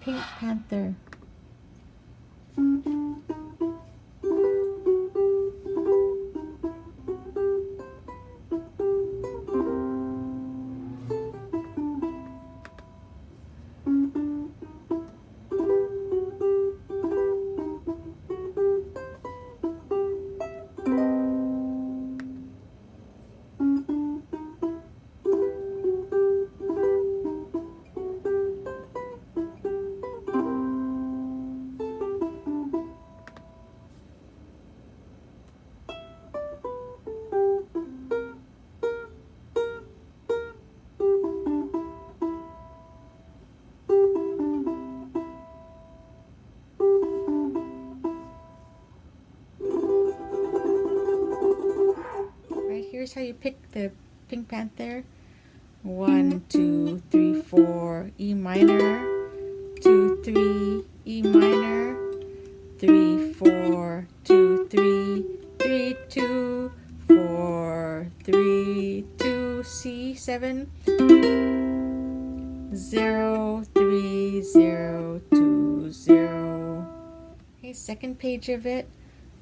Pink Panther. Here's how you pick the Pink Panther. 1, 2, 3, 4, E minor, 2, 3, E minor, 3, 4, 2, 3, 3, 2, 4, 3, 2, C, 7, 0, 3, 0, 2, 0. Okay, second page of it.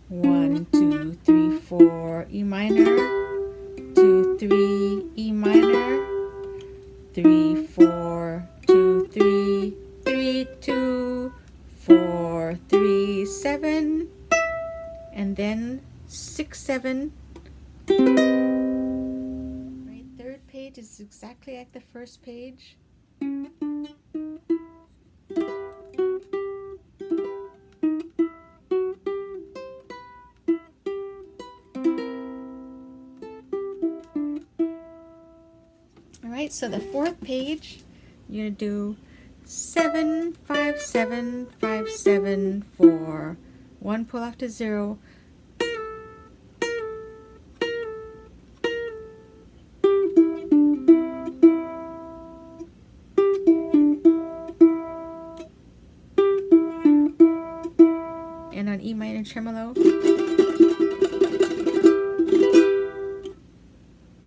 1, 2, 3, 4, E minor, 2, 3, E minor, 3, 4, 2, 3, 3, 2, 4, 3, 7, and then 6, 7. Right, third page is exactly like the first page. Alright, so the fourth page, you're going to do 7, 5, 7, 5, 7, 4. 1 pull off to 0. And on E minor tremolo.